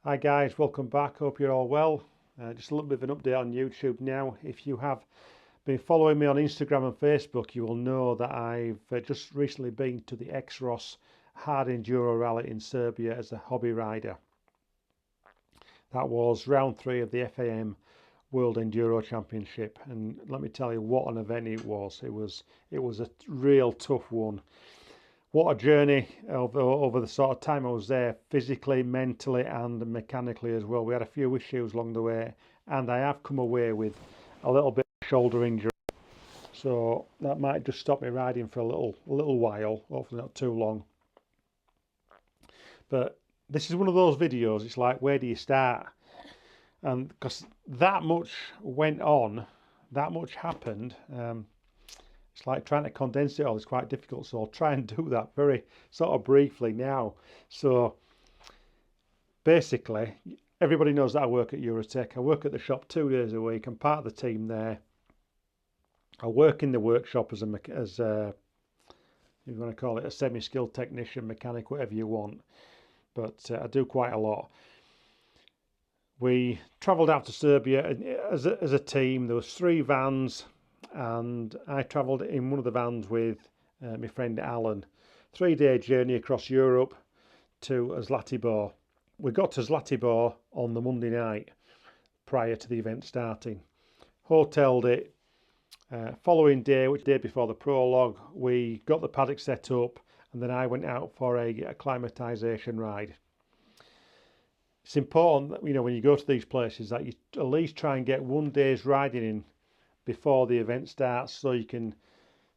Hi guys, welcome back. Hope you're all well. Just a little bit of an update on YouTube now. If you have been following me on Instagram and Facebook, you will know that I've just recently been to the Xross Hard Enduro Rally in Serbia as a hobby rider. That was round 3 of the FAM World Enduro Championship, and let me tell you what an event it was. It was a real tough one. What a journey over the sort of time I was there, physically, mentally and mechanically as well. We had a few issues along the way, and I have come away with a little bit of shoulder injury, so that might just stop me riding for a little while, hopefully not too long. But this is one of those videos, it's like, where do you start? And because that much went on, that much happened, it's like trying to condense it all is quite difficult, so I'll try and do that very sort of briefly now. So basically, everybody knows that I work at Eurotech. I work at the shop 2 days a week. I'm part of the team there. I work in the workshop as you want to call it, a semi-skilled technician, mechanic, whatever you want. But I do quite a lot. We travelled out to Serbia as a team. There was 3 vans, and I travelled in one of the vans with my friend Alan. 3-day journey across Europe to Zlatibor. We got to Zlatibor on the Monday night prior to the event starting. Hoteled it. Following day, which day before the prologue, we got the paddock set up, and then I went out for a acclimatisation ride. It's important that, you know, when you go to these places, that you at least try and get 1 day's riding in before the event starts, so you can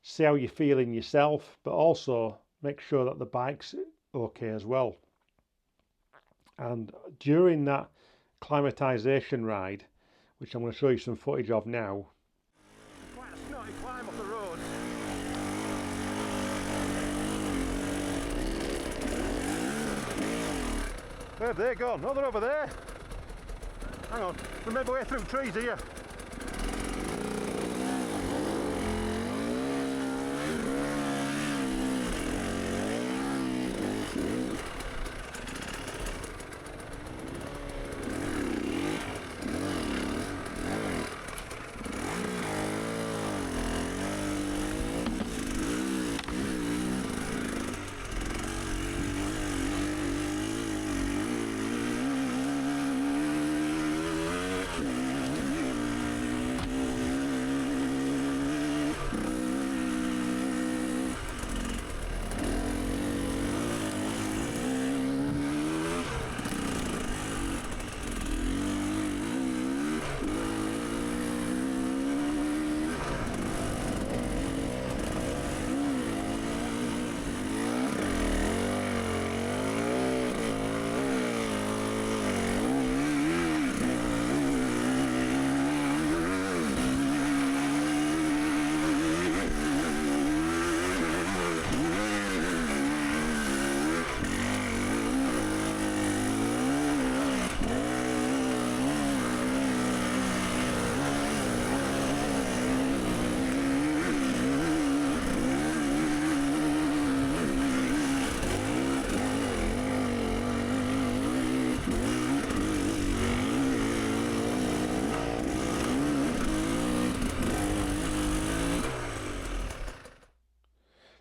see how you're feeling yourself, but also make sure that the bike's okay as well. And during that acclimatisation ride, which I'm going to show you some footage of now. Quite a snotty climb up the road. Where have they gone? Oh, they're over there. Hang on, we made our way through trees here.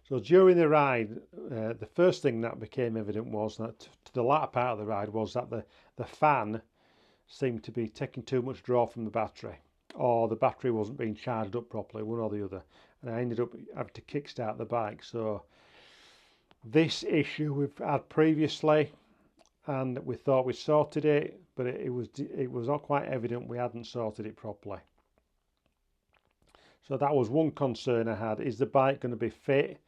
So during the ride, the first thing that became evident was that to the latter part of the ride was that the fan seemed to be taking too much draw from the battery, or the battery wasn't being charged up properly, one or the other, and I ended up having to kickstart the bike. So this issue we've had previously, and we thought we sorted it, but it was not quite evident we hadn't sorted it properly. So that was one concern I had. Is the bike going to be fit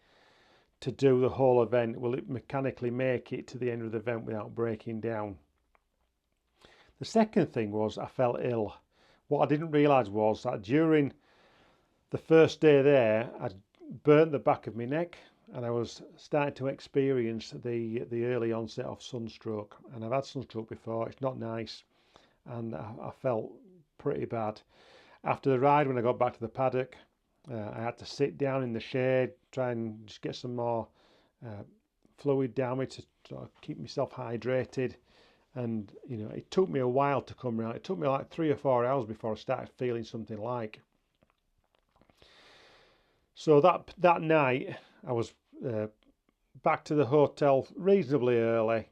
to do the whole event? Will it mechanically make it to the end of the event without breaking down? The second thing was I felt ill. What I didn't realise was that during the first day there, I'd burnt the back of my neck, and I was starting to experience the early onset of sunstroke. And I've had sunstroke before, it's not nice, and I felt pretty bad. After the ride, when I got back to the paddock, I had to sit down in the shade, try and just get some more fluid down me to sort of keep myself hydrated. and you know, it took me a while to come around. It took me like 3 or 4 hours before I started feeling something like. So that night I was back to the hotel reasonably early,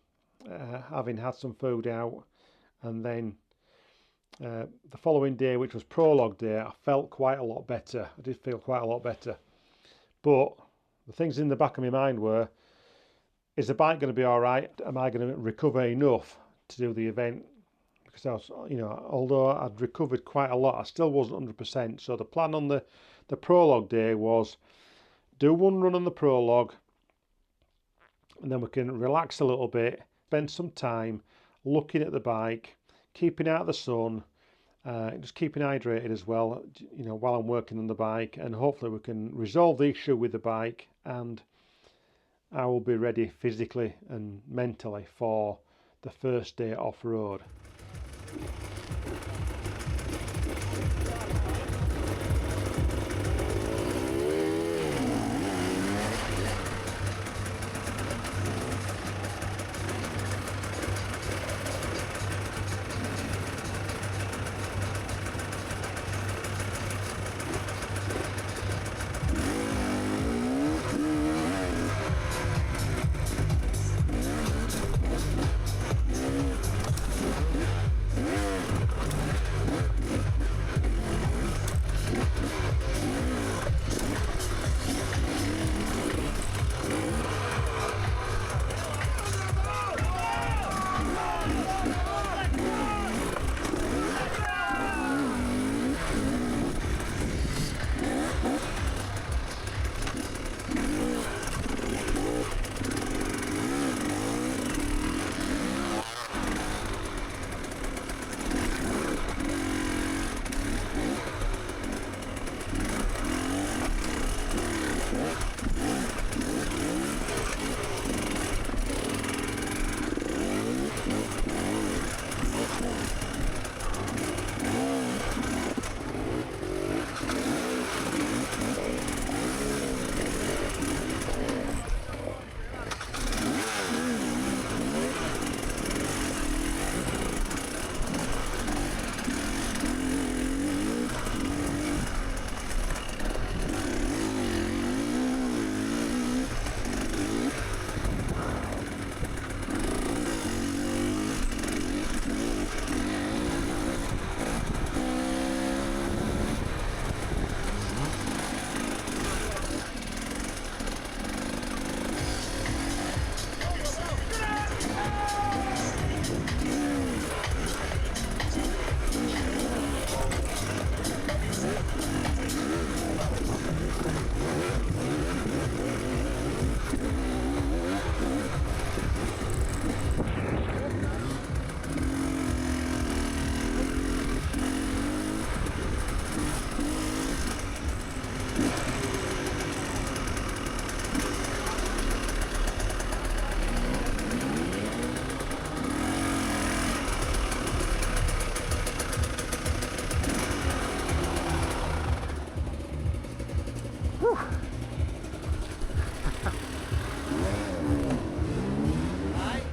having had some food out, and then the following day, which was prologue day, I felt quite a lot better. I did feel quite a lot better, but the things in the back of my mind were, is the bike going to be all right? Am I going to recover enough to do the event? Because I was, you know, although I'd recovered quite a lot, I still wasn't 100%. So the plan on the prologue day was do one run on the prologue, and then we can relax a little bit, spend some time looking at the bike, keeping out the sun, just keeping hydrated as well, you know, while I'm working on the bike, and hopefully we can resolve the issue with the bike, and I will be ready physically and mentally for the first day off-road.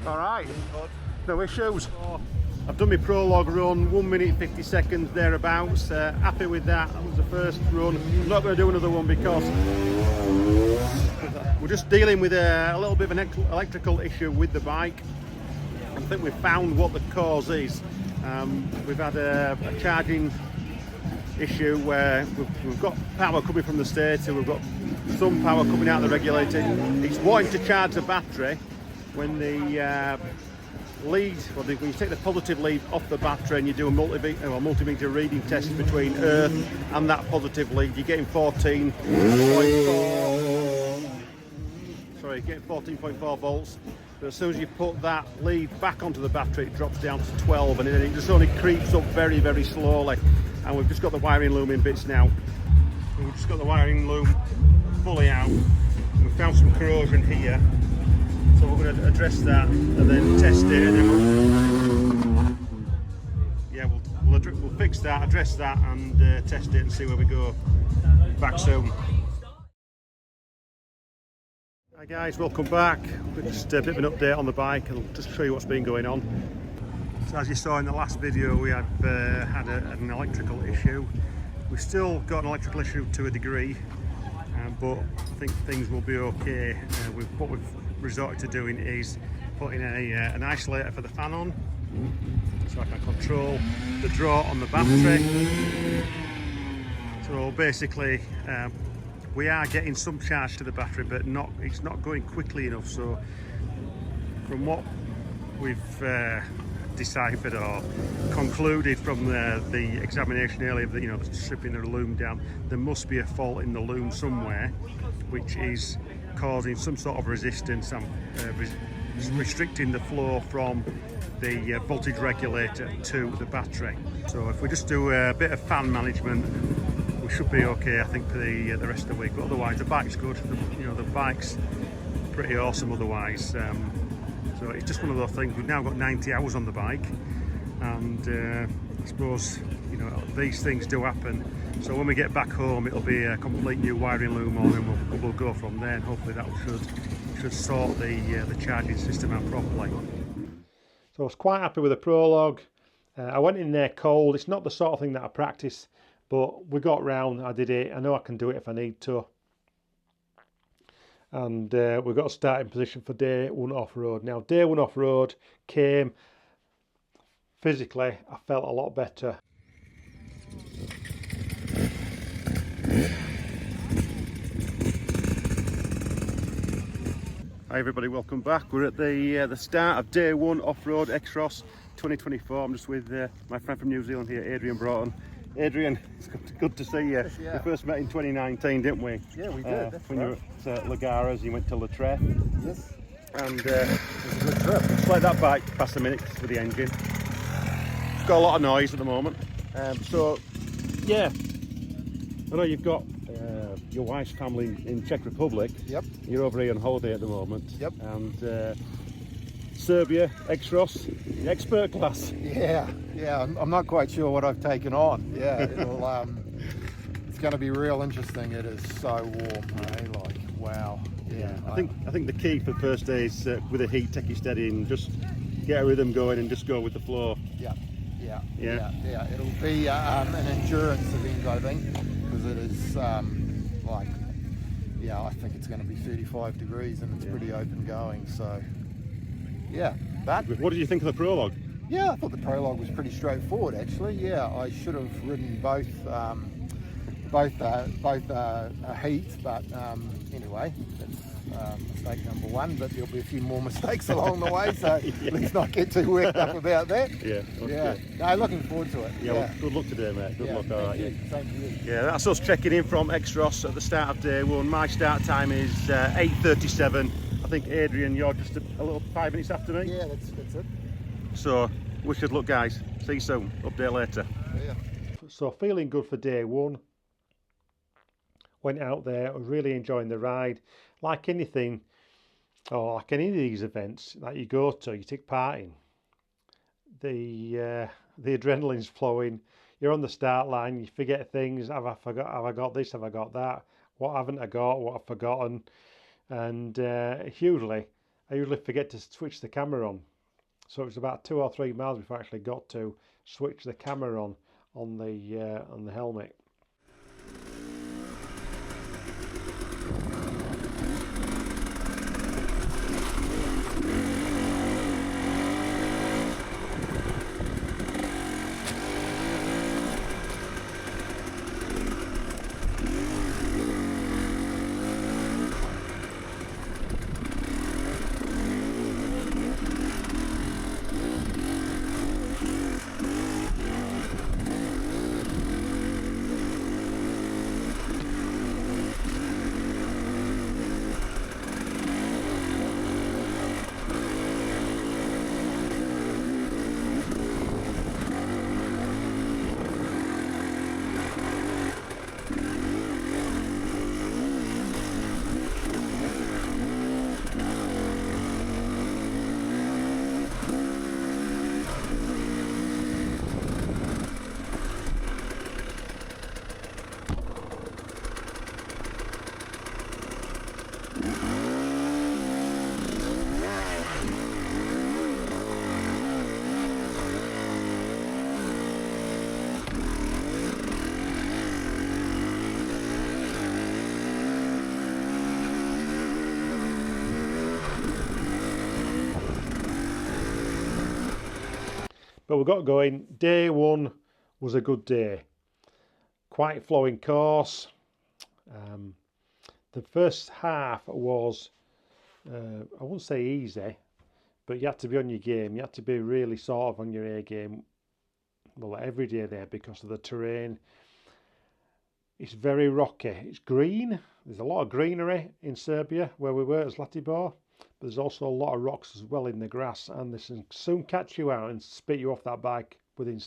Alright, no issues. I've done my prologue run, 1 minute 50 seconds thereabouts. Happy with that. That was the first run. I'm not going to do another one because we're just dealing with a little bit of an electrical issue with the bike. I think we've found what the cause is. We've had a charging issue where we've got power coming from the stator, we've got some power coming out of the regulator. It's wanting to charge the battery when the lead, or when you take the positive lead off the battery and you do a multimeter reading test between earth and that positive lead, you're getting 14.4 volts. But as soon as you put that lead back onto the battery, it drops down to 12, and then it just only creeps up very, very slowly. And we've just got the wiring loom in bits now. We've just got the wiring loom fully out. We've found some corrosion here, so we're going to address that and then test it, and then we'll fix that, address that, and test it and see where we go. Back soon. Hi guys, welcome back. Just a bit of an update on the bike. I'll just show you what's been going on. So as you saw in the last video, we had an electrical issue. We've still got an electrical issue to a degree, but I think things will be okay. What we've resorted to doing is putting an isolator for the fan on, so I can control the draw on the battery. So basically, we are getting some charge to the battery, but it's not going quickly enough. So from what we've deciphered or concluded from the examination earlier, the stripping the loom down, there must be a fault in the loom somewhere, which is causing some sort of resistance and restricting the flow from the voltage regulator to the battery. So if we just do a bit of fan management, we should be okay, I think, for the rest of the week. But otherwise, the bike's good. The bike's pretty awesome otherwise. So it's just one of those things. We've now got 90 hours on the bike, and I suppose these things do happen. So when we get back home, it'll be a complete new wiring loom on, and we'll go from there. And hopefully that should sort the charging system out properly. So I was quite happy with the prologue. I went in there cold. It's not the sort of thing that I practice, but we got round. I did it. I know I can do it if I need to. And we've got a starting position for day one off-road. Now, day one off-road came. Physically, I felt a lot better. Hi everybody, welcome back. We're at the start of day one off-road Xross 2024. I'm just with my friend from New Zealand here, Adrian Broughton. Adrian, it's good to see you. Yes, yeah. We first met in 2019, didn't we? Yeah, we did. When you were at Lagares, you went to Latre. Yes. And it was a good trip. Just let that bike pass a minute with the engine. It's got a lot of noise at the moment. So, yeah, I know you've got your wife's family in Czech Republic. Yep. You're over here on holiday at the moment. Yep. And Serbia, Xross, expert class. Yeah. I'm not quite sure what I've taken on. Yeah, it's going to be real interesting. It is so warm, eh? Like, wow. Yeah. I think the key for the first day is with the heat, take it steady and just get a rhythm going and just go with the flow. Yeah. It'll be an endurance event, I think, because it is I think it's going to be 35 degrees and it's pretty open going. So, yeah. What did you think of the prologue? Yeah, I thought the prologue was pretty straightforward, actually. Yeah, I should have ridden both a heat, but anyway, that's mistake number one. But there'll be a few more mistakes along the way, so let's not get too worked up about that. Yeah. Okay. Yeah. No, looking forward to it. Yeah. Well, good luck today, mate. Good luck. All right. Same to you. Yeah, that's us checking in from Xross at the start of day one. My start time is 8:37. I think Adrian, you're just a little 5 minutes after me. Yeah, that's it. So, wish good luck, guys. See you soon. Update later. Yeah. So, feeling good for day one. Went out there, really enjoying the ride. Like anything, or like any of these events that you go to, you take part in, the adrenaline's flowing. You're on the start line. You forget things. Have I got this? Have I got that? What haven't I got? What I've forgotten? And I usually forget to switch the camera on. So it was about 2 or 3 miles before I actually got to switch the camera on the helmet. But we got going. Day one was a good day. Quite flowing course. The first half was, I wouldn't say easy, but you had to be on your game. You had to be really sort of on your A game. Well, every day there because of the terrain. It's very rocky. It's green. There's a lot of greenery in Serbia where we were at Zlatibor. But there's also a lot of rocks as well in the grass, and they can soon catch you out and spit you off that bike within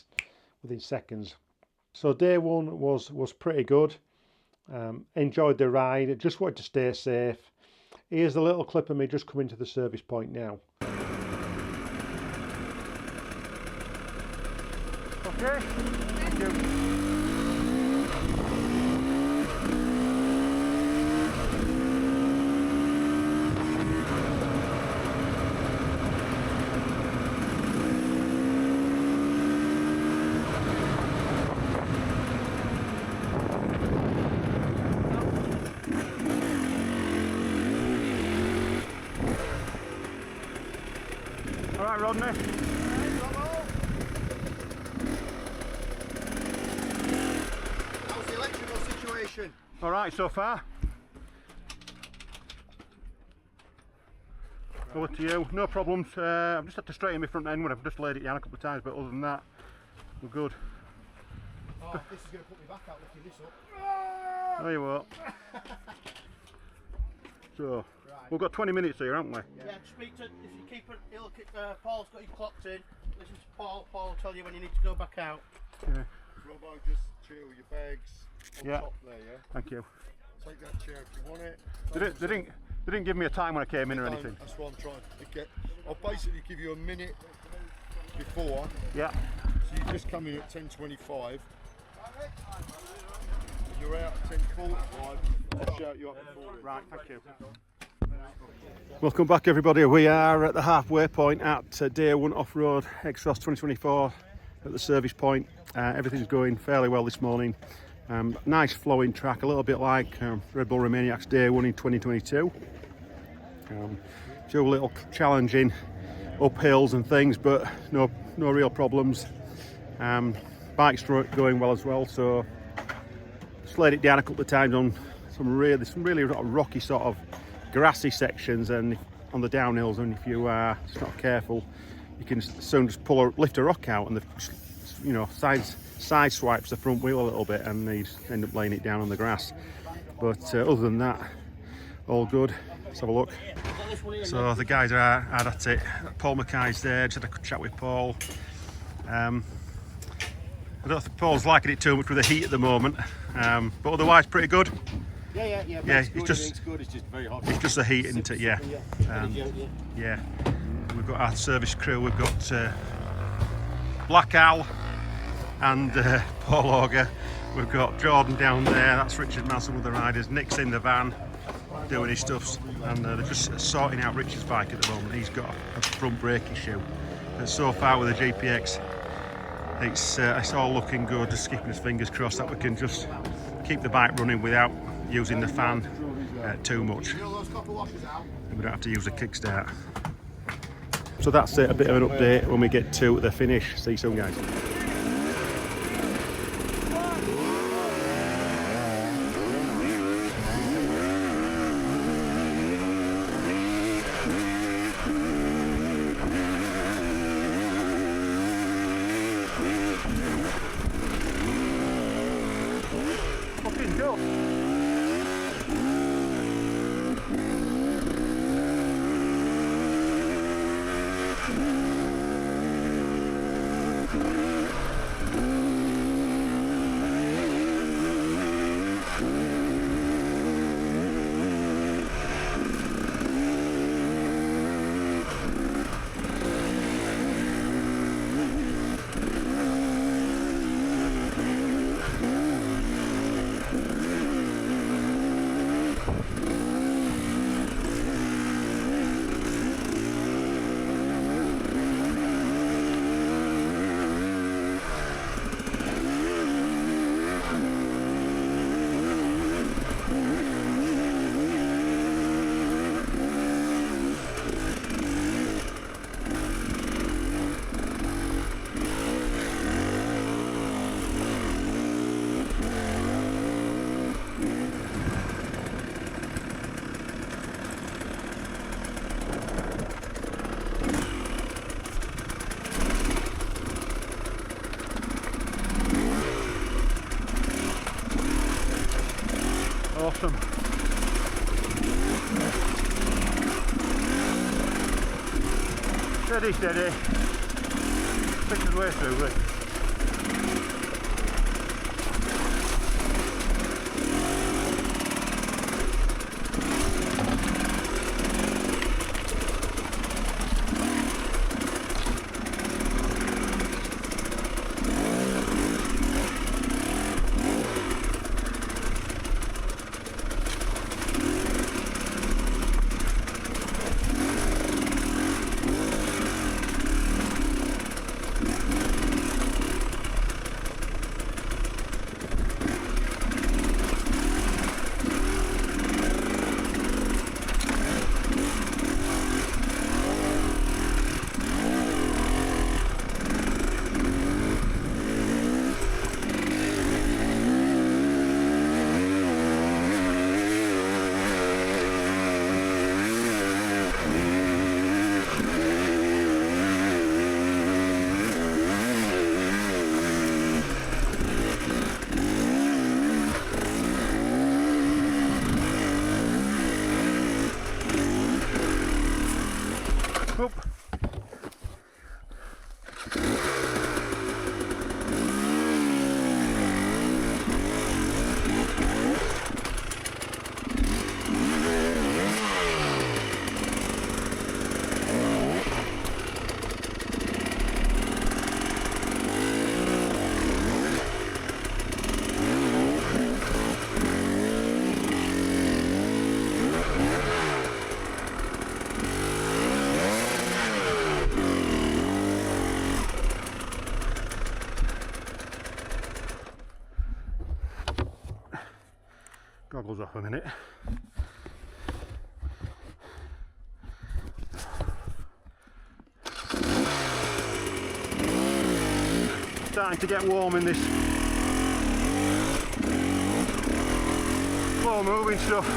seconds. So day one was pretty good. Enjoyed the ride. Just wanted to stay safe. Here's a little clip of me just coming to the service point now. Okay. Thank you. All right, Rodney. How's the electrical situation? All right so far. Over to you. No problems. I've just had to straighten my front end when I've just laid it down a couple of times, but other than that, we're good. Oh, this is going to put me back out looking this up. No, you won't. So, we've got 20 minutes here, haven't we? Yeah, speak to, if you keep it, he'll keep, Paul's got you clocked in. Listen to Paul, Paul will tell you when you need to go back out. Yeah. Robbo, just chill your bags on top there, yeah? Thank you. Take that chair if you want it. They didn't give me a time when I came in or anything. That's what I'm trying to get. I'll basically give you a minute before. Yeah. So you just come in at 10:25. You're out at 10:45. I'll shout you up at 40. Right, thank you. Welcome back everybody. We are at the halfway point at day one off-road Xross 2024 at the service point. Everything's going fairly well this morning. Nice flowing track, a little bit like Red Bull Romaniac's day one in 2022. Few little challenging uphills and things, but no real problems. Bike's going well as well, so just laid it down a couple of times on some really rocky sort of grassy sections and on the downhills, and if you are just not careful you can soon just lift a rock out and side swipes the front wheel a little bit and you end up laying it down on the grass. But other than that, all good. Let's have a look. So the guys are hard at it. Paul Mackay's there, just had a chat with Paul. I don't think Paul's liking it too much with the heat at the moment, but otherwise pretty good. Yeah. It's just very hot. It's just the heat, isn't it? Yeah. Yeah. We've got our service crew. We've got Black Al and Paul Auger. We've got Jordan down there. That's Richard Manson with the riders. Nick's in the van doing his stuff, and they're just sorting out Richard's bike at the moment. He's got a front brake issue. But so far with the GPX, it's all looking good. Just keeping his fingers crossed that we can just keep the bike running without using the fan too much. We don't have to use the kickstart. So that's it, a bit of an update when we get to the finish. See you soon, guys. Fucking go. Awesome. Steady, steady. Pick his way through it. Up. Goggles off a minute. Starting to get warm in this slow moving stuff.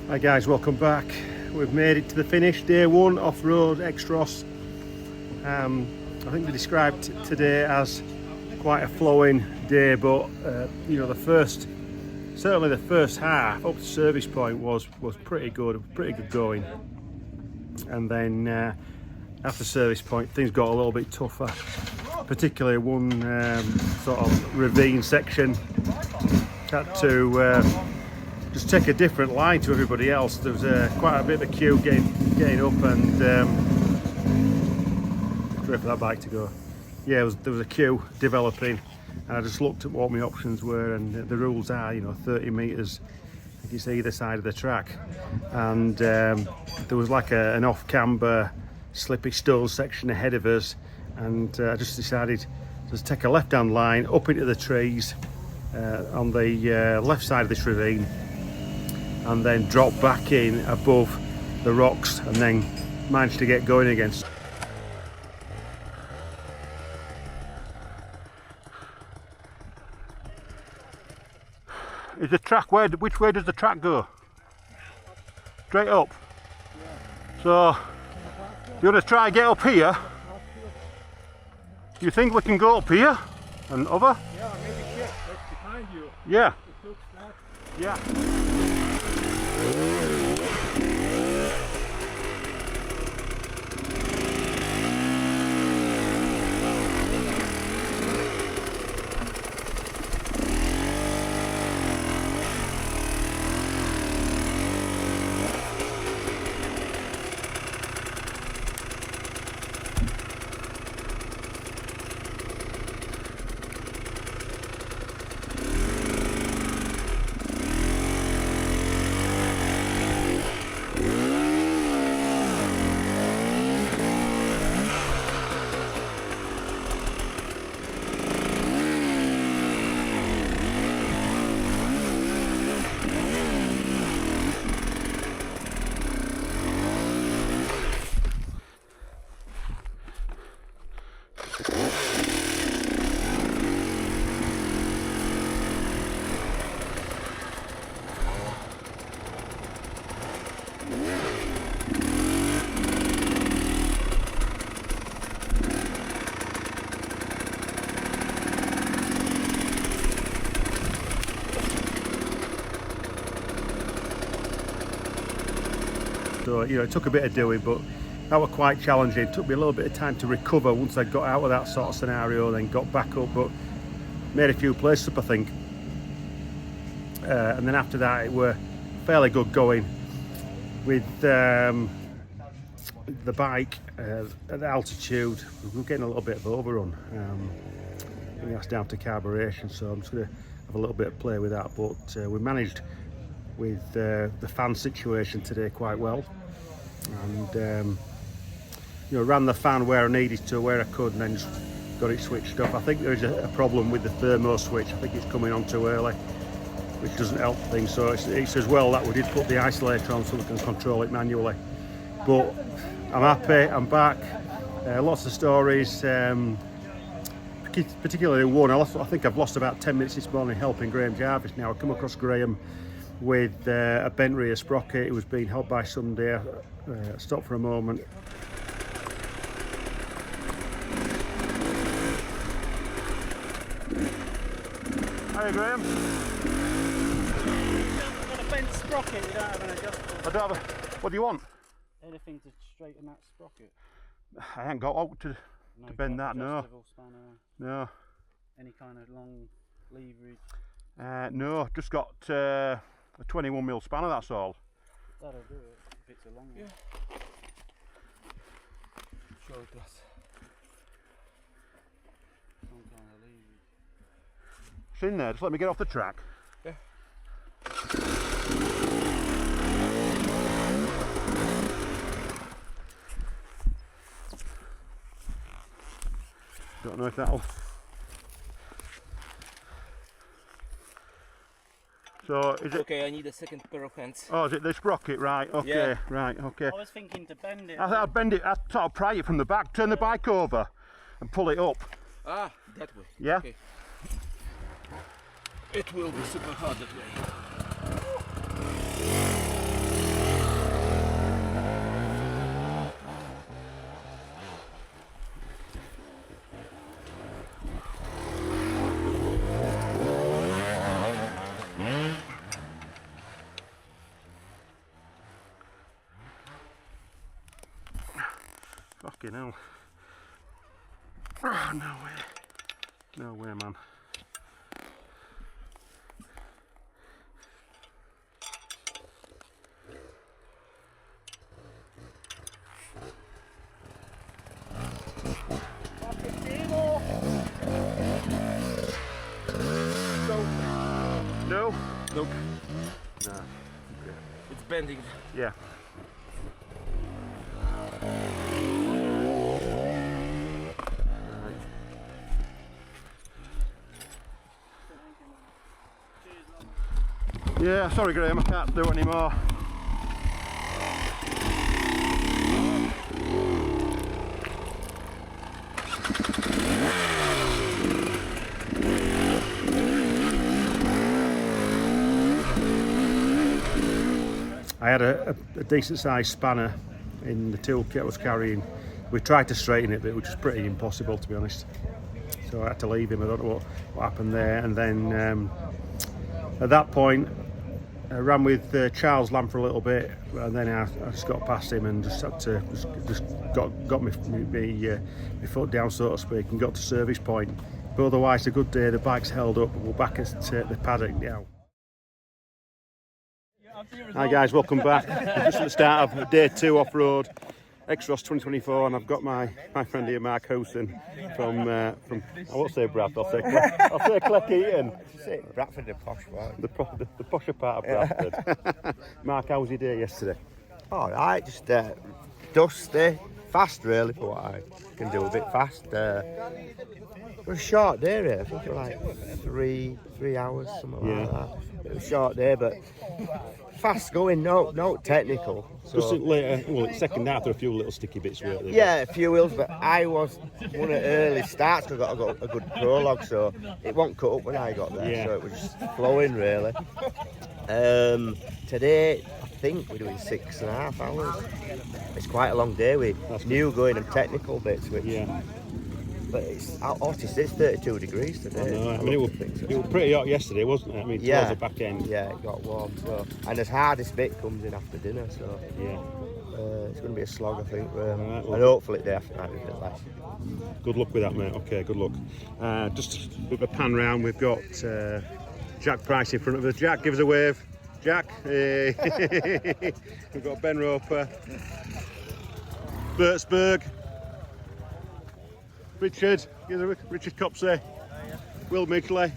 Hi guys, welcome back. We've made it to the finish, day one off-road Xross. I think they described today as quite a flowing day, but you know, certainly the first half up to service point was pretty good going, and then after service point things got a little bit tougher, particularly one sort of ravine section. Had to just take a different line to everybody else. There was quite a bit of a queue getting up, and wait for that bike to go. Yeah, there was a queue developing, and I just looked at what my options were, and the rules are, you know, 30 metres, I think it's either side of the track, and there was like an off-camber slippy stone section ahead of us, and I just decided to just take a left-hand line up into the trees on the left side of this ravine, and then drop back in above the rocks and then managed to get going again. Is the track, which way does the track go? Straight up? Yeah. So, you want to try and get up here? Do you think we can go up here and over? Yeah, maybe check. That's behind you. Yeah. It looks flat. Yeah. So, you know, it took a bit of doing, but that was quite challenging. It took me a little bit of time to recover once I got out of that sort of scenario, then got back up, but made a few places up, I think. And then after that, it were fairly good going with the bike at altitude. We were getting a little bit of overrun. I think that's down to carburation, so I'm just going to have a little bit of play with that. But we managed with the fan situation today quite well, and you know, ran the fan where I needed to, where I could, and then just got it switched off. I think there is a problem with the thermo switch. I think it's coming on too early, which doesn't help things. So it's as well that we did put the isolator on so we can control it manually. But I'm happy, I'm back. Lots of stories, particularly one. I think I've lost about 10 minutes this morning helping Graham Jarvis. Now I come across Graham with a bent rear sprocket. It was being held by somebody. Stopped for a moment. Hiya, Graham. I've got a bent sprocket, you don't have an adjustable. I don't have what do you want? Anything to straighten that sprocket? I ain't got out to bend that, no. Spanner, No. any kind of long leverage? No, just got a 21mm spanner, that's all. That'll do it, if it's a long one. Yeah. Sure it does. Some kind of leverage. It's in there, just let me get off the track. Yeah. Don't know if that'll... So, is it... Okay, I need a second pair of hands. Oh, is it the sprocket? Right, okay, Yeah. right, okay. I was thinking to bend it. I'll bend it, I'll sort of pry it from the back, turn the bike over and pull it up. Ah, that way. Yeah? Okay. It will be super hard that way. Fucking hell. Oh, no way. No way, man. No? Nope. No. Okay. It's bending. Yeah. Yeah, sorry Graham, I can't do it anymore. I had a decent sized spanner in the toolkit I was carrying. We tried to straighten it, but it was just pretty impossible, to be honest. So I had to leave him. I don't know what happened there. And then at that point, I ran with Charles Lamb for a little bit, and then I just got past him and just had to just got my foot down, so to speak, and got to service point. But otherwise, a good day. The bike's held up. We're back at the paddock now. Hi guys, welcome back. Just at the start of day 2 off-road, Xross 2024, and I've got my friend here, Mark Howson from I won't say Bradford, I'll say Cleckheaton. Say Bradford, the posh one. The posher part of Bradford. Mark, how was your day yesterday? All right, just dusty, fast really for what I can do, a bit fast. It was a short day really, I think it was like three hours, something like that. It was a short day, but fast going, no technical. So, Just later, well, second half there were a few little sticky bits, weren't there? yeah, a few wheels, but I was one of the early starts because I got a good prologue, so it won't cut up when I got there, so it was just flowing really. Today, I think we're doing 6.5 hours. It's quite a long day with new going and technical bits, which. Yeah. But it's 32 degrees today. I mean, it was pretty hot yesterday, wasn't it? I mean, towards the back end. Yeah, it got warm. So, and the hardest bit comes in after dinner, so yeah, it's going to be a slog, I think. Right, well, and hopefully day after night a bit less. Good luck with that, mate. Okay, good luck. Just a bit of a pan round. We've got Jack Price in front of us. Jack, give us a wave. Jack. Hey. We've got Ben Roper, Bertsburg. Richard Copsey, Will Midgley,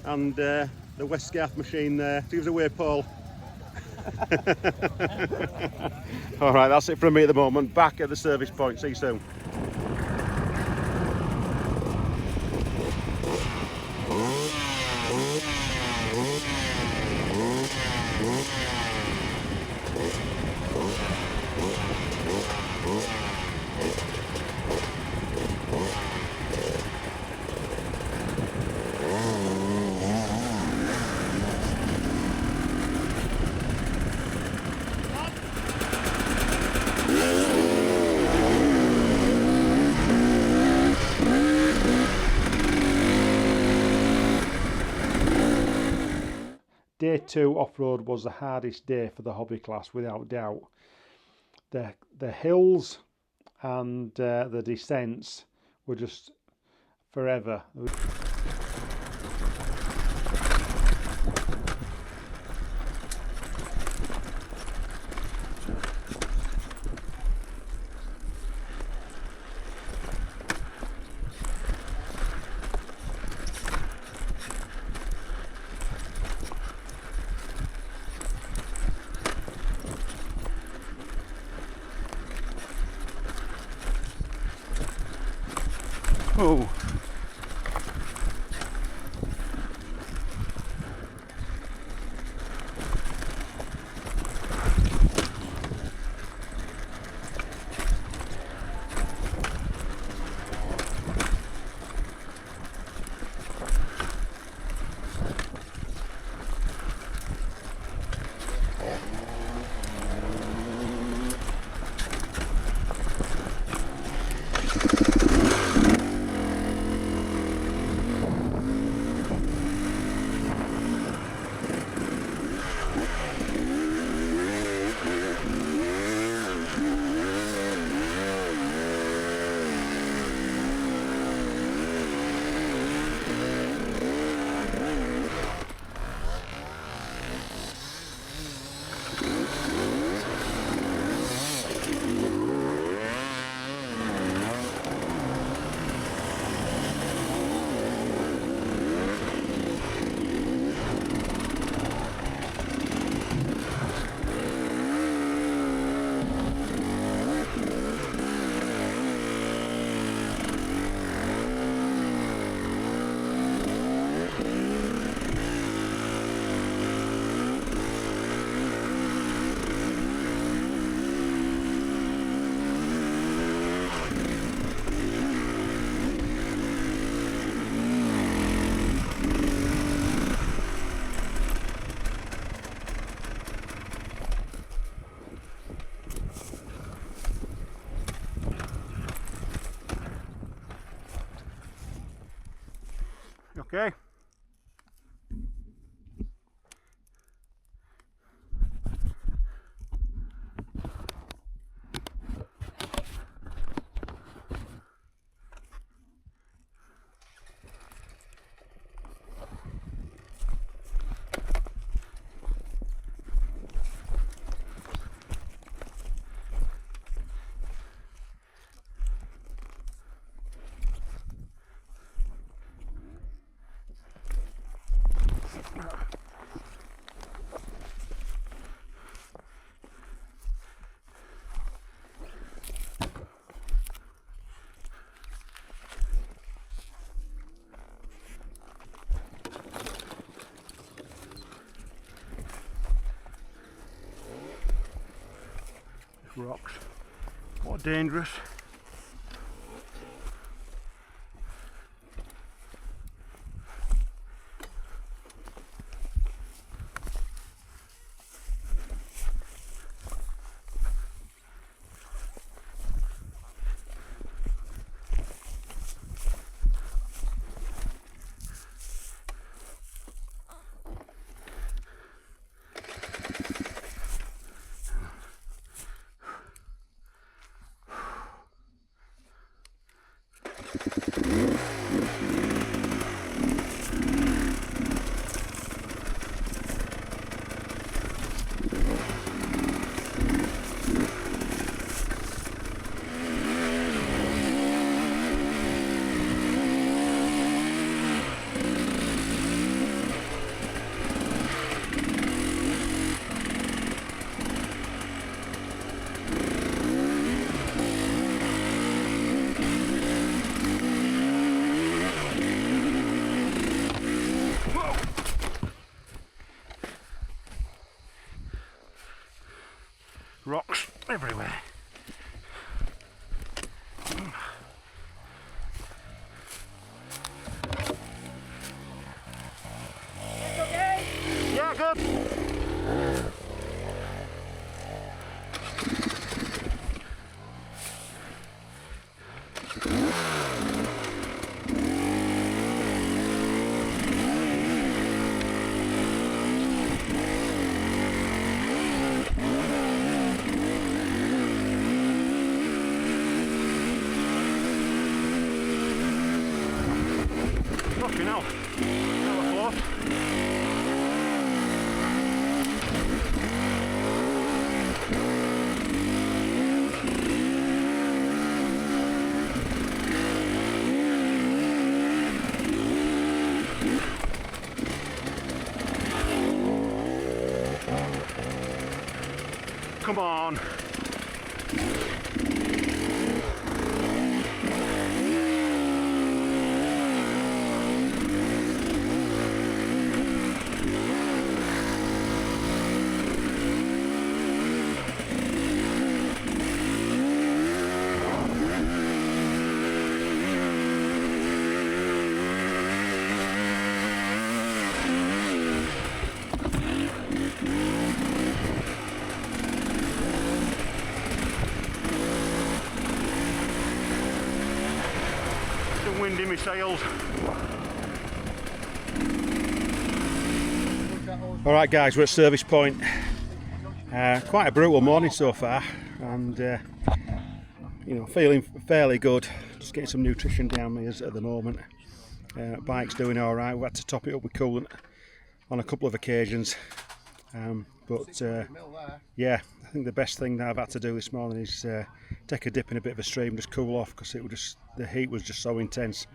and the Westgarth machine there. Give us a wave, Paul. All right, that's it from me at the moment. Back at the service point. See you soon. Day 2 off-road was the hardest day for the hobby class, without doubt. The hills and the descents were just forever. Oh. Okay. Rocks. What dangerous. Rocks everywhere. Okay. Yeah, good. Fucking hell. That was close. Come on. The wind in my sails. Alright guys, we're at service point. Quite a brutal morning so far, and you know, feeling fairly good. Just getting some nutrition down me at the moment. Bike's doing alright. We've had to top it up with coolant on a couple of occasions, but yeah, I think the best thing that I've had to do this morning is take a dip in a bit of a stream, just cool off, because it was just, the heat was just so intense.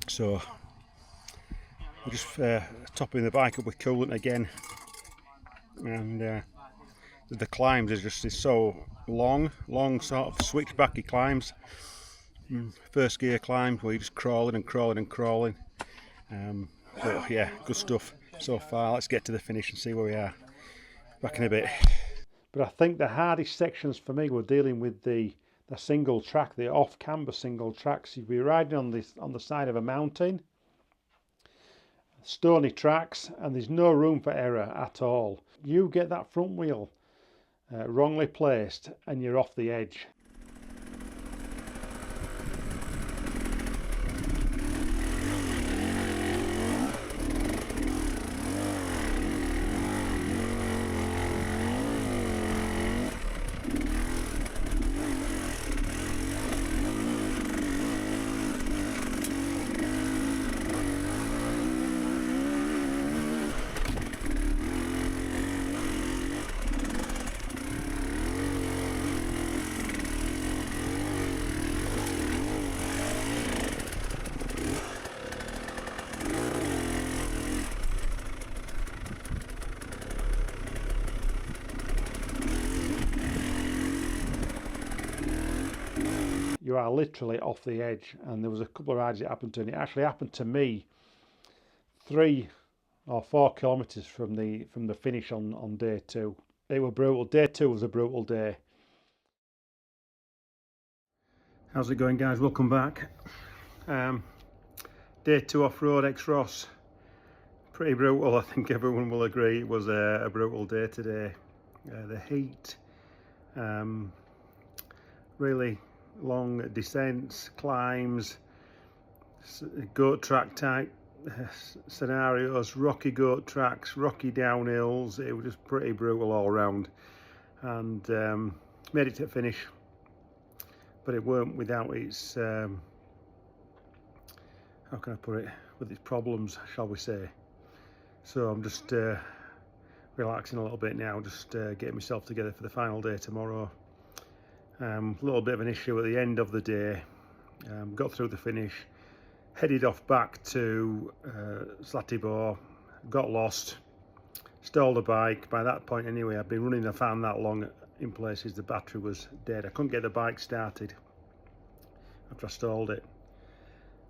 So we're just topping the bike up with coolant again, and the climbs is just so long sort of switchbacky climbs. First gear climb where you're just crawling and crawling and crawling. But yeah, good stuff so far. Let's get to the finish and see where we are. Back in a bit. But I think the hardest sections for me were dealing with the single track, the off-camber single tracks. You'd be riding on the side of a mountain, stony tracks, and there's no room for error at all. You get that front wheel wrongly placed and you're off the edge. You are literally off the edge, and there was a couple of rides it happened to, and it actually happened to me 3 or 4 kilometres from the finish on day 2. It was brutal. Day 2 was a brutal day. How's it going, guys? Welcome back. Day 2 off-road Xross. Pretty brutal. I think everyone will agree it was a brutal day today. The heat, really long descents, climbs, goat track type scenarios, rocky goat tracks, rocky downhills. It was just pretty brutal all around, and made it to finish, but it weren't without its how can I put it, with its problems, shall we say. So I'm just relaxing a little bit now, just getting myself together for the final day tomorrow. A little bit of an issue at the end of the day. Got through the finish, headed off back to Zlatibor, got lost, stalled the bike. By that point anyway, I'd been running the fan that long in places the battery was dead. I couldn't get the bike started after I stalled it.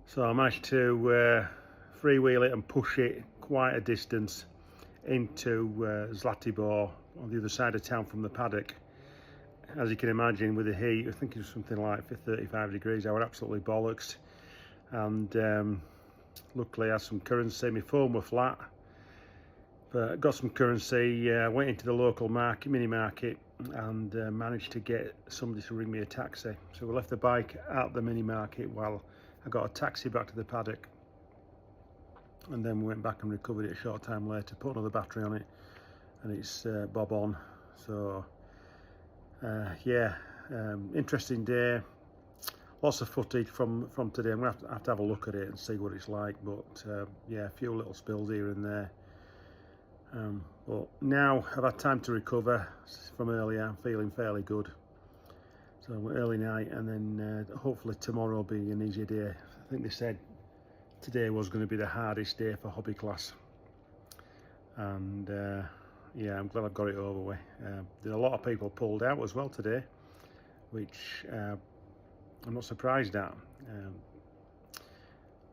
So I managed to freewheel it and push it quite a distance into Zlatibor on the other side of town from the paddock. As you can imagine, with the heat, I think it was something like 35 degrees, I was absolutely bollocks. And luckily I had some currency. My phone was flat, but got some currency. Went into the local market, mini market, and managed to get somebody to ring me a taxi. So we left the bike at the mini market while I got a taxi back to the paddock, and then we went back and recovered it a short time later, put another battery on it, and it's bob on. So yeah, interesting day. Lots of footage from today. I'm going to have to have a look at it and see what it's like, but yeah, a few little spills here and there. But now I've had time to recover from earlier. I'm feeling fairly good. So early night, and then hopefully tomorrow will be an easier day. I think they said today was going to be the hardest day for hobby class, and yeah, I'm glad I've got it over with. There's a lot of people pulled out as well today, which I'm not surprised at.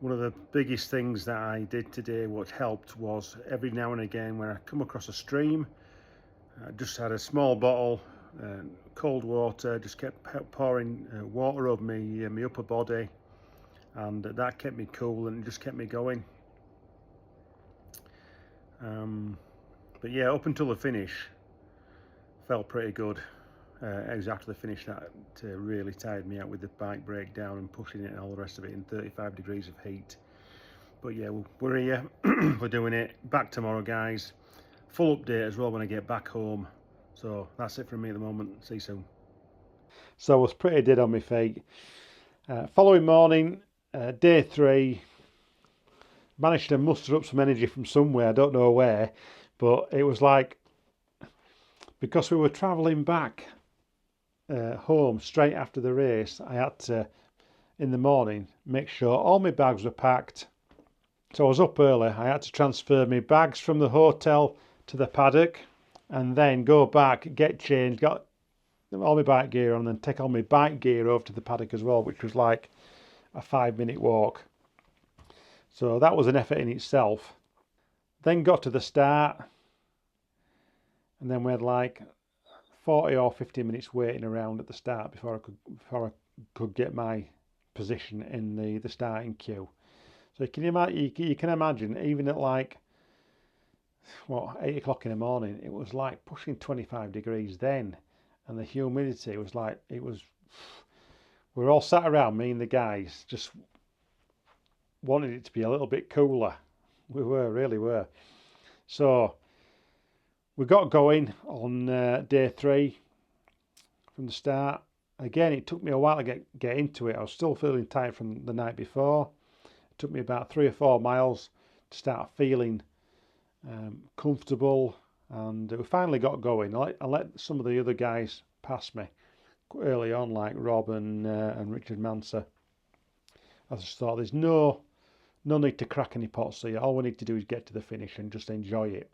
One of the biggest things that I did today, what helped, was every now and again when I come across a stream, I just had a small bottle, cold water, just kept pouring water over me, my upper body, and that kept me cool and just kept me going. But yeah, up until the finish, felt pretty good. Exactly the finish that really tired me out with the bike breakdown and pushing it and all the rest of it in 35 degrees of heat. But yeah, we're here, we're doing it. Back tomorrow, guys. Full update as well when I get back home. So that's it from me at the moment. See you soon. So I was pretty dead on my feet. Following morning, day 3, managed to muster up some energy from somewhere, I don't know where, but it was like, because we were travelling back home straight after the race, I had to, in the morning, make sure all my bags were packed. So I was up early. I had to transfer my bags from the hotel to the paddock, and then go back, get changed, got all my bike gear on, and then take all my bike gear over to the paddock as well, which was like a 5-minute walk. So that was an effort in itself. Then got to the start, and then we had like 40 or 50 minutes waiting around at the start before I could get my position in the starting queue. So you can imagine, even at like what, 8 o'clock in the morning, it was like pushing 25 degrees then, and the humidity was like, we were all sat around, me and the guys, just wanted it to be a little bit cooler. We really were. So we got going on day 3 from the start. Again, it took me a while to get into it. I was still feeling tired from the night before. It took me about 3 or 4 miles to start feeling comfortable, and we finally got going. I let some of the other guys pass me early on, like Rob and Richard Manser. I just thought there's no need to crack any pots here. All we need to do is get to the finish and just enjoy it.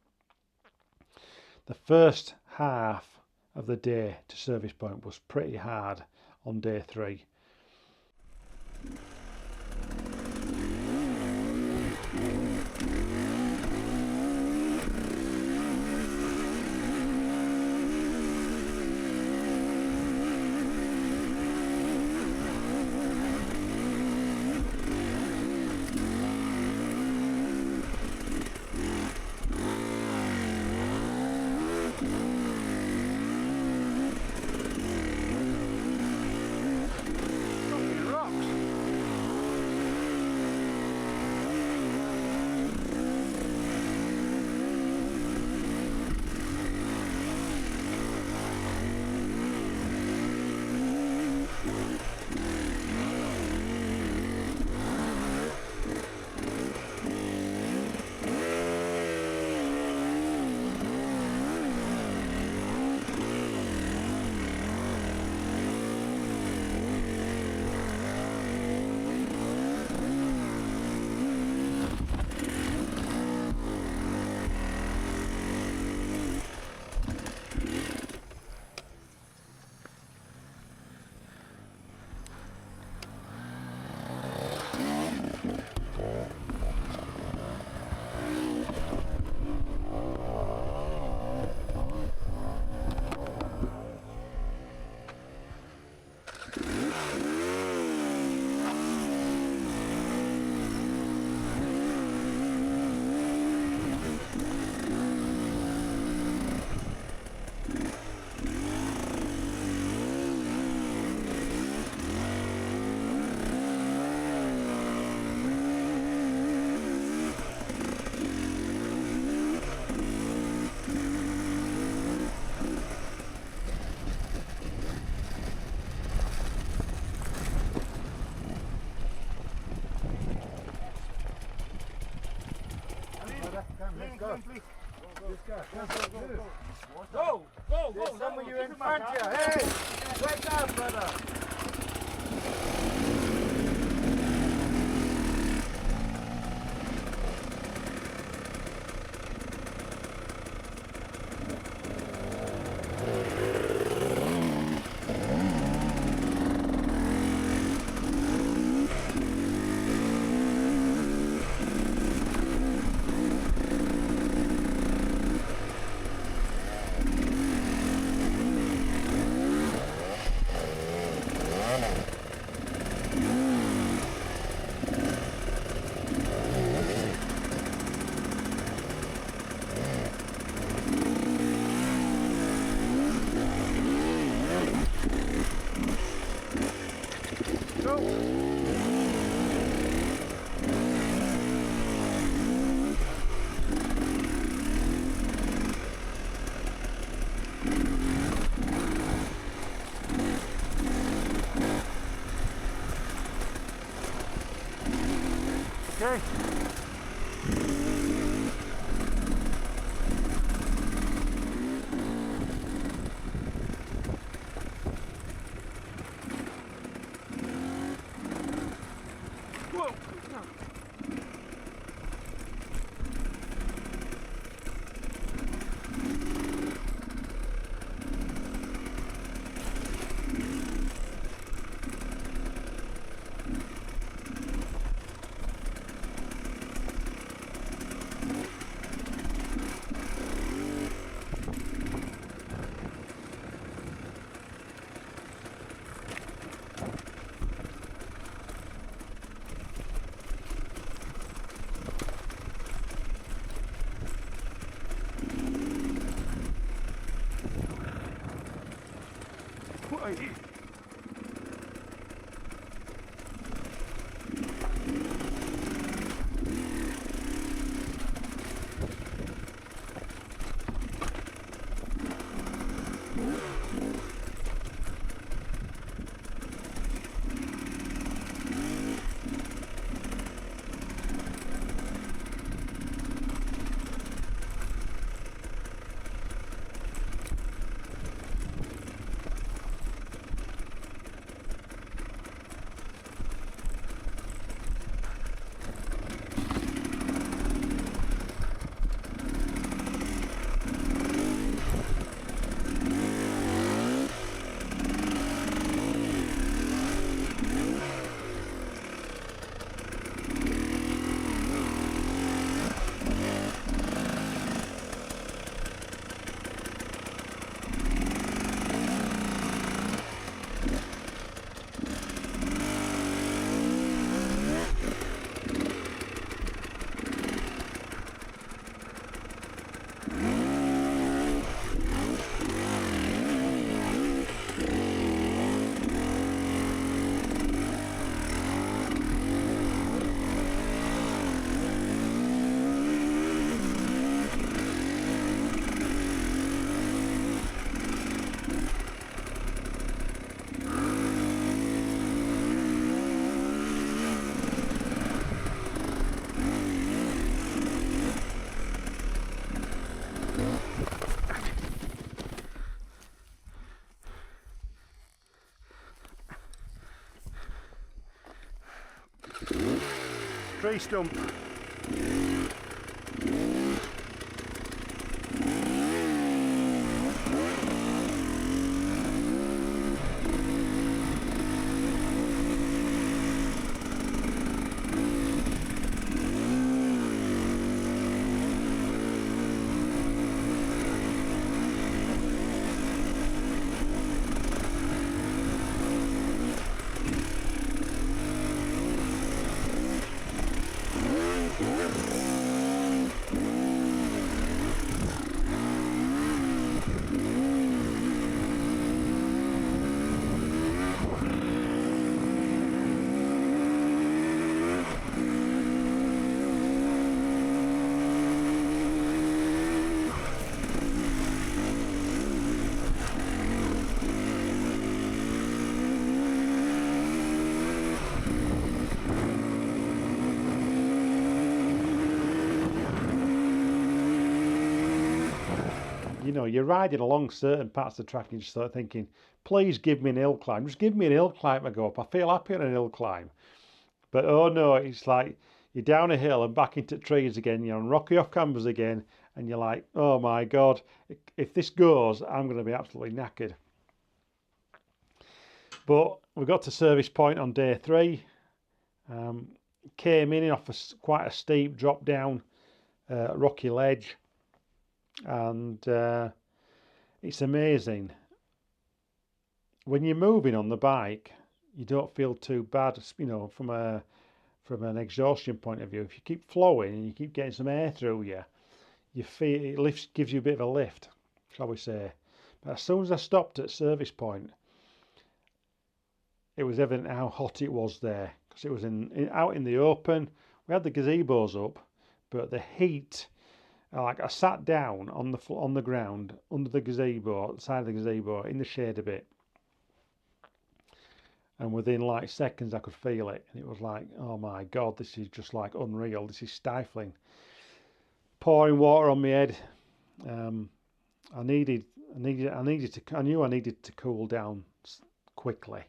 The first half of the day to service point was pretty hard on day 3. Go! Somewhere you're in front here. Hey! Wake up, brother! Okay. boy. Tree stump. You know, you're riding along certain parts of the track and you just start thinking, please give me an hill climb. Just give me an hill climb to go up. I feel happy on an hill climb. But oh no, it's like you're down a hill and back into trees again. You're on rocky off canvas again. And you're like, oh my God, if this goes, I'm going to be absolutely knackered. But we got to service point on day 3. Came in off quite a steep drop down rocky ledge. And it's amazing when you're moving on the bike, you don't feel too bad, you know, from an exhaustion point of view. If you keep flowing and you keep getting some air through you, you feel it lifts, gives you a bit of a lift, shall we say. But as soon as I stopped at service point, it was evident how hot it was there, because it was out in the open. We had the gazebos up, but the heat, like I sat down on the ground under the gazebo, side of the gazebo, in the shade a bit, and within like seconds I could feel it, and it was like, oh my God, this is just like unreal. This is stifling. Pouring water on my head. I knew I needed to cool down quickly,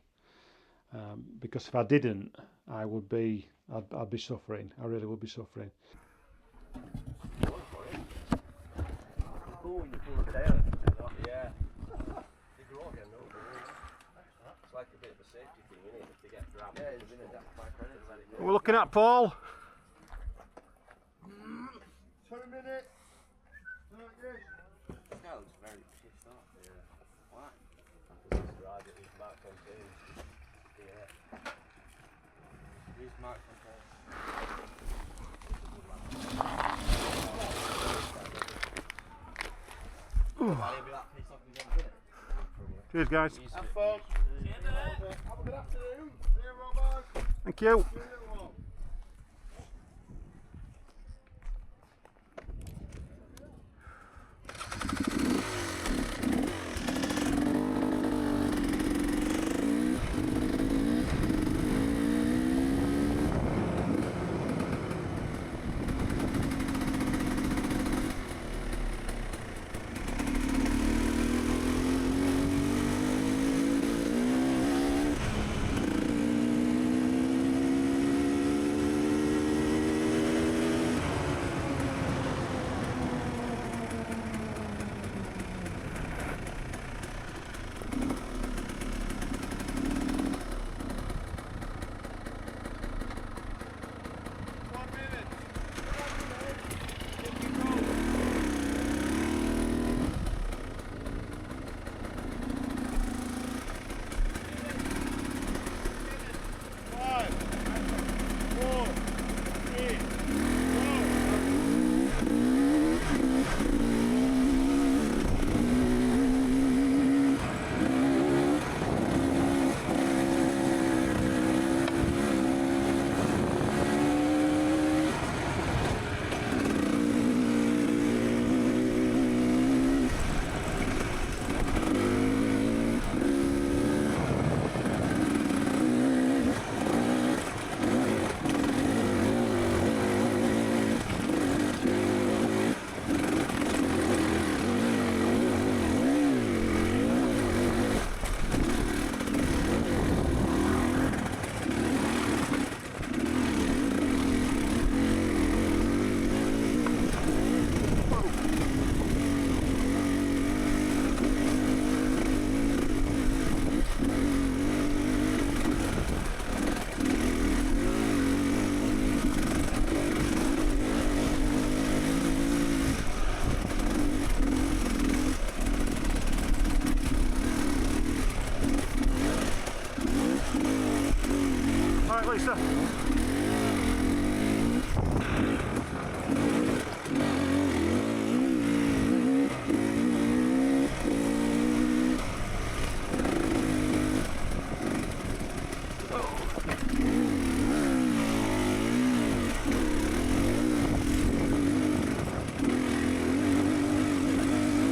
because if I didn't, I'd be suffering. I really would be suffering. Yeah. They grow again, don't they? It's like a bit of a safety thing, isn't it? If they get grabbed. Yeah, it's been a daft bike, right? We're looking at Paul. 2 minutes. Like this. That looks very pissed off. Yeah. Why? Because he's riding his mark on stage. Yeah. He's marked on stage. Why he'll be that pissed off if he doesn't get it? Cheers, guys. Have fun. Have a good afternoon. See you, Robbo. Thank you. See you, little one. Right, Lisa.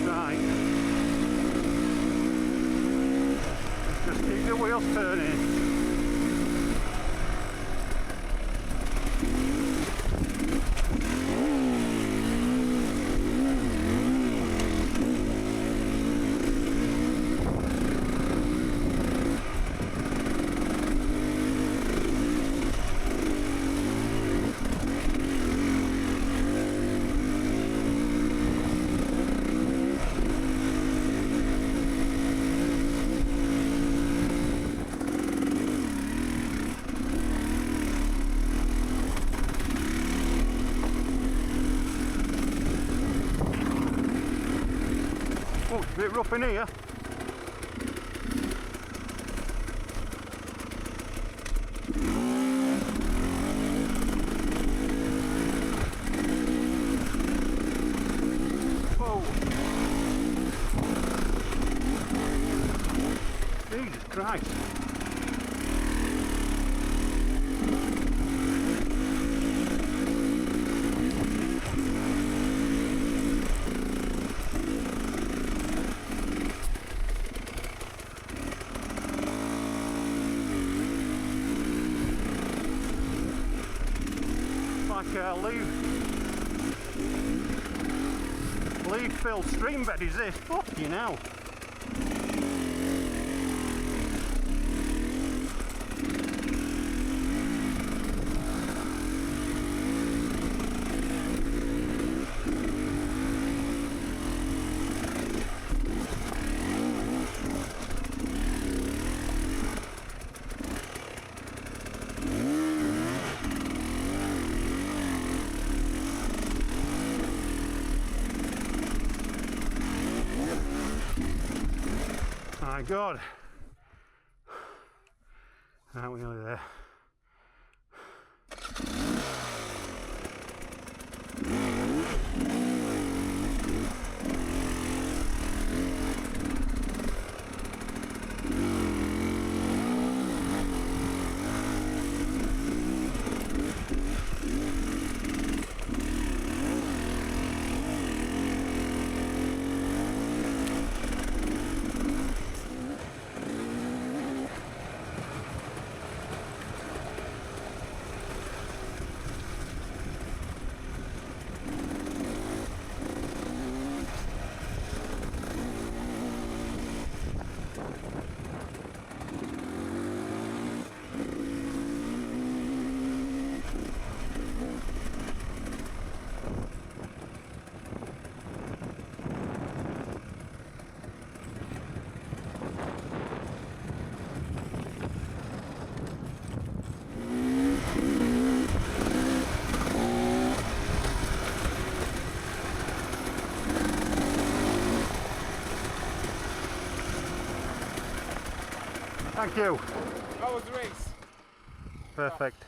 Right. Just keep the wheels turning. Oh, it's a bit rough in here. Whoa. Jesus Christ. Like leaf-filled stream bed is this? Fucking hell. My God. Aren't we nearly there? Thank you. How was the race? Perfect.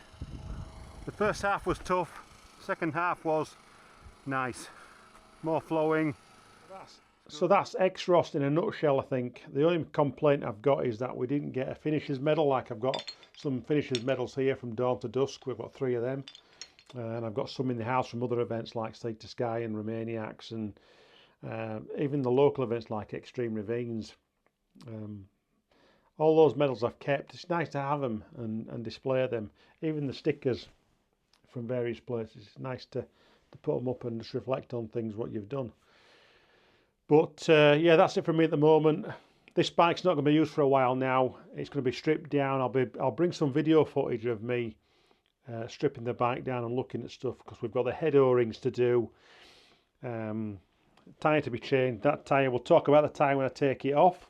The first half was tough. Second half was nice. More flowing. So that's Xross in a nutshell, I think. The only complaint I've got is that we didn't get a finishers medal. Like I've got some finishers medals here from Dawn to Dusk. We've got 3 of them. And I've got some in the house from other events like Sea to Sky and Romaniacs, and even the local events like Extreme Ravines. All those medals I've kept. It's nice to have them and display them. Even the stickers from various places. It's nice to put them up and just reflect on things, what you've done. But yeah, that's it from me at the moment. This bike's not going to be used for a while now. It's going to be stripped down. I'll bring some video footage of me stripping the bike down and looking at stuff, because we've got the head O-rings to do, tyre to be changed. That tyre, we'll talk about the tyre when I take it off,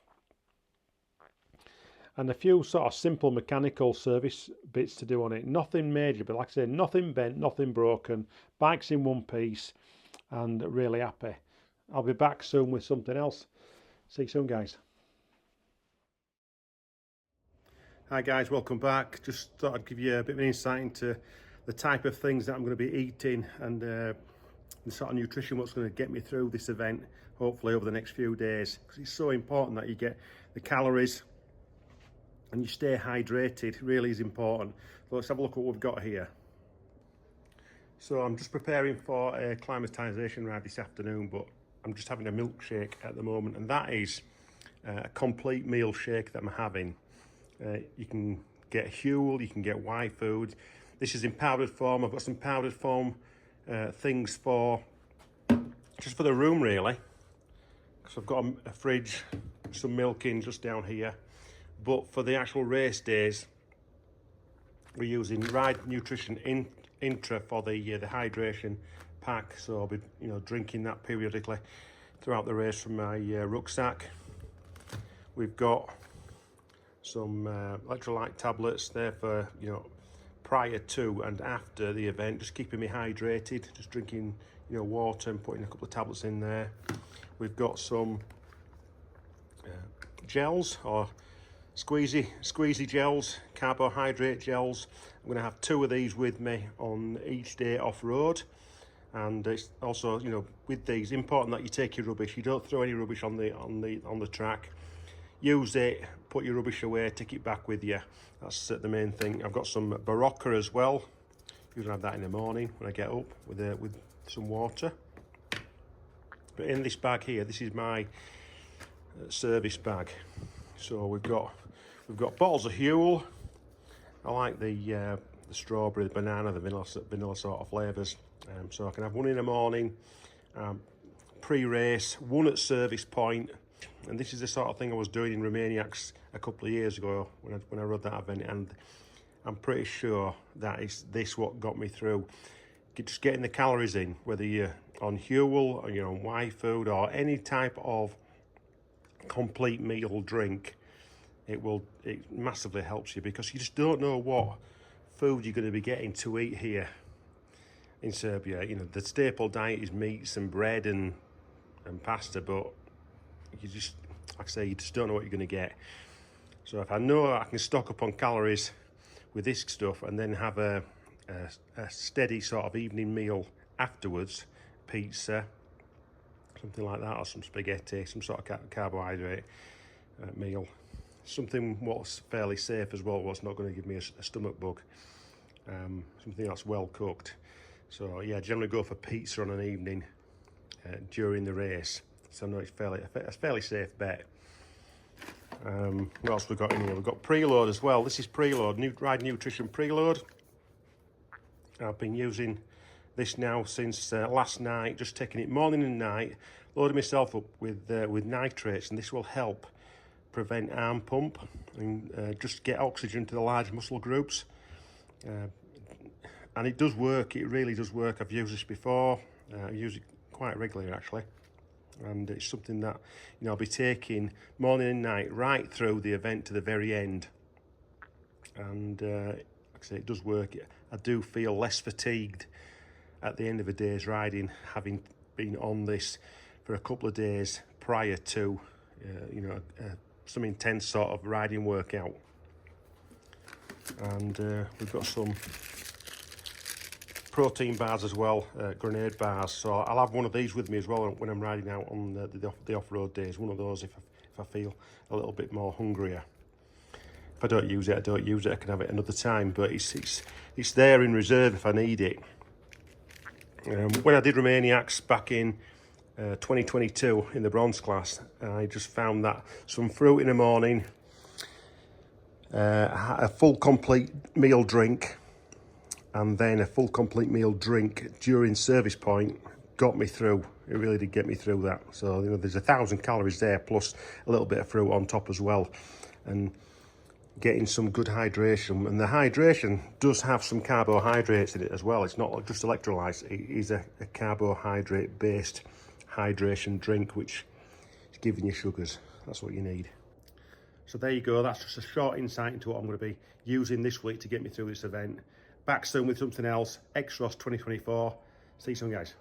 and a few sort of simple mechanical service bits to do on it. Nothing major, but like I say, nothing bent, nothing broken. Bike's in one piece and really happy. I'll be back soon with something else. See you soon, guys. Hi guys, welcome back. Just thought I'd give you a bit of an insight into the type of things that I'm going to be eating, and the sort of nutrition, what's going to get me through this event, hopefully over the next few days. Because it's so important that you get the calories and you stay hydrated. It really is important. So let's have a look at what we've got here. So I'm just preparing for a climatisation ride this afternoon, but I'm just having a milkshake at the moment, and that is a complete meal shake that I'm having. You can get Huel, you can get Y Food. This is in powdered form. I've got some powdered form things for just for the room, really. So I've got a fridge, some milk in just down here. But for the actual race days, we're using Ride Nutrition Intra for the hydration pack. So I'll be drinking that periodically throughout the race from my rucksack. We've got some electrolyte tablets there for prior to and after the event, just keeping me hydrated, just drinking water and putting a couple of tablets in there. We've got some gels or squeezy gels, carbohydrate gels. I'm going to have 2 of these with me on each day off-road. And it's also, with these, important that you take your rubbish. You don't throw any rubbish on the track. Use it, put your rubbish away, take it back with you. That's the main thing. I've got some Barocca as well. You're gonna have that in the morning when I get up with some water. But in this bag here, this is my service bag. So we've got bottles of Huel. I like the strawberry, the banana, the vanilla sort of flavours. So I can have one in the morning, pre-race, one at service point. And this is the sort of thing I was doing in Romaniacs a couple of years ago when I rode that event, and I'm pretty sure that is what got me through. Just getting the calories in, whether you're on Huel or you're on Y Food or any type of complete meal drink, it massively helps you, because you just don't know what food you're going to be getting to eat here in Serbia. The staple diet is meats and bread and pasta, but you just, like I say, you just don't know what you're going to get. So if I know I can stock up on calories with this stuff and then have a steady sort of evening meal afterwards, pizza, something like that, or some spaghetti, some sort of carbohydrate meal, something what's fairly safe as well, what's not going to give me a stomach bug, something that's well cooked. So yeah, generally go for pizza on an evening during the race. So I know it's a fairly safe bet. What else we got in here? We've got preload as well. This is preload, Ride Nutrition preload. I've been using this now since last night, just taking it morning and night, loading myself up with nitrates, and this will help prevent arm pump and just get oxygen to the large muscle groups. And it does work, it really does work. I've used this before, I use it quite regularly actually. And it's something that I'll be taking morning and night right through the event to the very end. And like I say, it does work. I do feel less fatigued at the end of a day's riding, having been on this for a couple of days prior to some intense sort of riding workout. And we've got some protein bars as well, grenade bars. So I'll have one of these with me as well when I'm riding out on the off-road days. One of those if I feel a little bit more hungrier. If I don't use it, I don't use it. I can have it another time, but it's there in reserve if I need it. When I did Romaniacs back in 2022 in the bronze class, I just found that some fruit in the morning, a full complete meal drink, and then a full complete meal drink during service point got me through. It really did get me through that. So, you know, there's 1,000 calories there plus a little bit of fruit on top as well, and getting some good hydration. And the hydration does have some carbohydrates in it as well. It's not just electrolytes, it is a carbohydrate based hydration drink which is giving you sugars. That's what you need. So there you go, that's just a short insight into what I'm going to be using this week to get me through this event. Back soon with something else. Xross 2024. See you soon, guys.